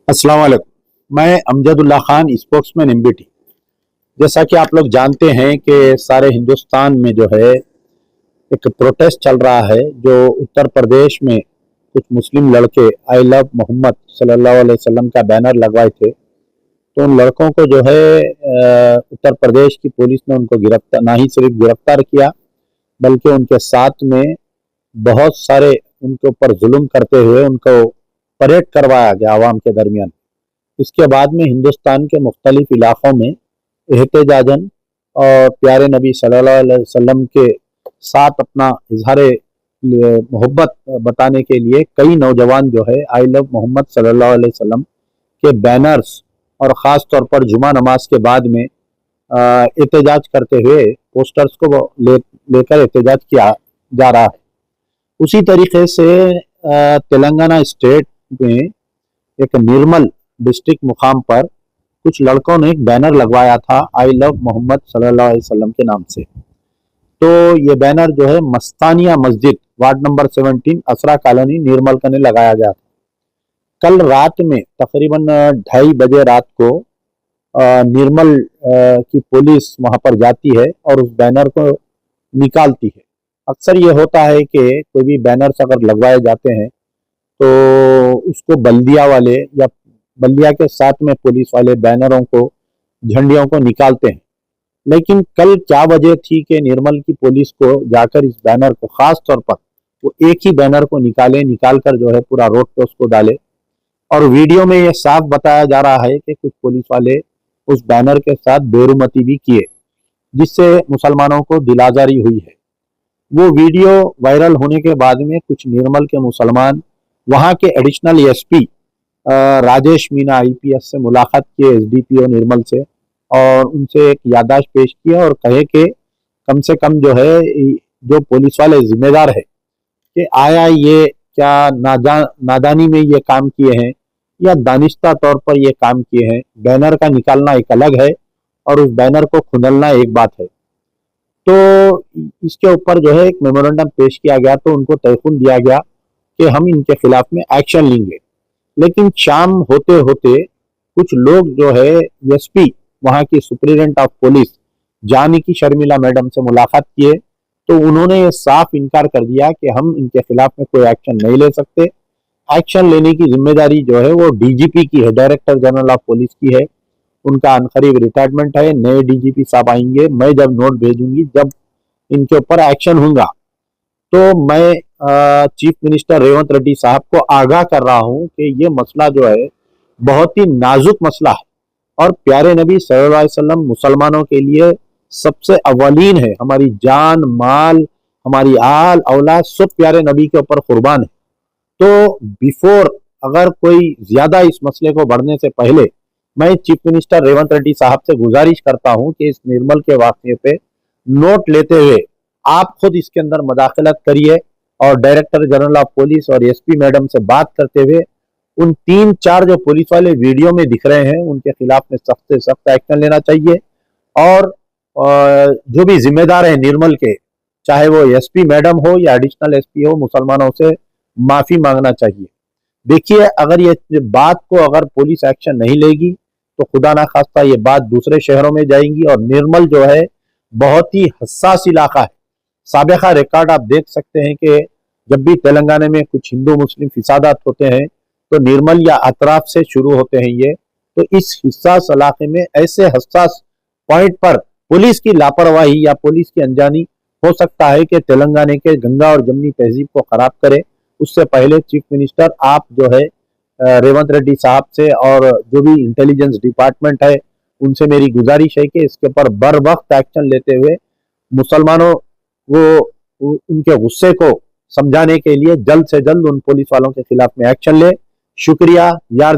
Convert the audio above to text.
अस्सलाम वालेकुम। मैं अमजदुल्ला खान, स्पोक्समैन एमबीटी। जैसा कि आप लोग जानते हैं कि सारे हिंदुस्तान में जो है एक प्रोटेस्ट चल रहा है, जो उत्तर प्रदेश में कुछ मुस्लिम लड़के आई लव मोहम्मद सल्लल्लाहु अलैहि वसल्लम का बैनर लगवाए थे। तो उन लड़कों को जो है उत्तर प्रदेश की पुलिस ने उनको गिरफ्तार, ना ही सिर्फ गिरफ्तार किया बल्कि उनके साथ में बहुत सारे उनके ऊपर जुल्म करते हुए उनको परेड करवाया गया आवाम के दरमियान। इसके बाद में हिंदुस्तान के मुख्तलिफ इलाकों में एहतजाजन और प्यारे नबी सल्लल्लाहु अलैहि वसल्लम के साथ अपना इजहार मोहब्बत बताने के लिए कई नौजवान जो है आई लव मोहम्मद सल्लल्लाहु अलैहि वसल्लम के बैनर्स और ख़ास तौर पर जुमा नमाज के बाद में एहतजाज करते हुए पोस्टर्स को लेकर एहतजाज किया जा रहा है। उसी तरीके से तेलंगाना स्टेट में एक निर्मल डिस्ट्रिक्ट मुकाम पर कुछ लड़कों ने एक बैनर लगवाया था आई लव मोहम्मद सल्लल्लाहु अलैहि वसल्लम के नाम से। तो ये बैनर जो है मस्तानिया मस्जिद वार्ड नंबर 17 असरा कॉलोनी निर्मल का ने लगाया गया था। कल रात में तकरीबन 2:30 बजे रात को निर्मल की पुलिस वहां पर जाती है और उस बैनर को निकालती है। अक्सर ये होता है कि कोई भी बैनर्स अगर लगवाए जाते हैं तो उसको बल्दिया वाले या बल्दिया के साथ में पुलिस वाले बैनरों को, झंडियों को निकालते हैं। लेकिन कल क्या वजह थी कि निर्मल की पुलिस को जाकर इस बैनर को, खास तौर पर वो एक ही बैनर को निकाल कर जो है पूरा रोड पे उसको डाले। और वीडियो में ये साफ बताया जा रहा है कि कुछ पुलिस वाले उस बैनर के साथ बेरुमती भी किए, जिससे मुसलमानों को दिलाजारी हुई है। वो वीडियो वायरल होने के बाद में कुछ निर्मल के मुसलमान वहां के additional SP Rajesh Meena IPS से मुलाकात किए, एसडीपीओ निर्मल से, और उनसे एक याददाश्त पेश किया और कहे कि कम से कम जो है जो पुलिस वाले जिम्मेदार है कि आया ये क्या नादानी में ये काम किए हैं या दानिश्ता तौर पर ये काम किए हैं। बैनर का निकालना एक अलग है और उस बैनर को खुदलना एक बात है। तो इसके ऊपर जो है एक मेमोरेंडम पेश किया गया, तो उनको तयखुन दिया गया कि हम इनके खिलाफ में एक्शन लेंगे। लेकिन शाम होते होते कुछ लोग जो है एसपी वहां की superintendent of police Janaki Sharmila madam से मुलाकात किए, तो उन्होंने ये साफ इनकार कर दिया कि हम इनके खिलाफ में कोई एक्शन नहीं ले सकते। एक्शन लेने की जिम्मेदारी जो है वो डीजीपी की है, डायरेक्टर जनरल ऑफ पुलिस की है। उनका अनकरीब रिटायरमेंट है, नए डीजीपी साहब आएंगे, मैं जब नोट भेजूंगी, जब इनके ऊपर एक्शन होगा तो मैं चीफ मिनिस्टर रेवंत रेड्डी साहब को आगाह कर रहा हूं कि ये मसला जो है बहुत ही नाजुक मसला है और प्यारे नबी सल्लल्लाहु अलैहि वसल्लम मुसलमानों के लिए सबसे अव्वलीन है। हमारी जान माल, हमारी आल औलाद सब प्यारे नबी के ऊपर कुर्बान है। तो बिफोर अगर कोई ज्यादा इस मसले को बढ़ने से पहले मैं चीफ मिनिस्टर रेवंत रेड्डी साहब से गुजारिश करता हूं कि इस निर्मल के वाकये पे नोट लेते हुए आप खुद इसके अंदर मदाखलत करिए और डायरेक्टर जनरल ऑफ पुलिस और एसपी मैडम से बात करते हुए उन 3-4 जो पुलिस वाले वीडियो में दिख रहे हैं उनके खिलाफ में सख्त से सख्त एक्शन लेना चाहिए। और जो भी जिम्मेदार है निर्मल के, चाहे वो एसपी मैडम हो या एडिशनल एसपी हो, मुसलमानों से माफी मांगना चाहिए। देखिए, अगर ये बात को अगर पुलिस एक्शन नहीं लेगी तो खुदा ना खास्ता ये बात दूसरे शहरों में जाएंगी। और निर्मल जो है बहुत ही हसास इलाका है। साबिका रिकॉर्ड आप देख सकते हैं कि जब भी तेलंगाना में कुछ हिंदू मुस्लिम फिसादात होते हैं तो निर्मल या अतराफ से शुरू होते हैं ये। तो इस हिस्सास इलाके में ऐसे हसास पॉइंट पर पुलिस की लापरवाही या पुलिस की अनजानी हो सकता है कि तेलंगाना के गंगा और जमनी तहजीब को खराब करे। उससे पहले चीफ मिनिस्टर आप जो है रेवंत रेड्डी साहब से और जो भी इंटेलिजेंस डिपार्टमेंट है उनसे मेरी गुजारिश है कि इसके ऊपर बर वक्त एक्शन लेते हुए मुसलमानों उनके गुस्से को समझाने के लिए जल्द से जल्द उन पुलिस वालों के खिलाफ में एक्शन ले। शुक्रिया यार।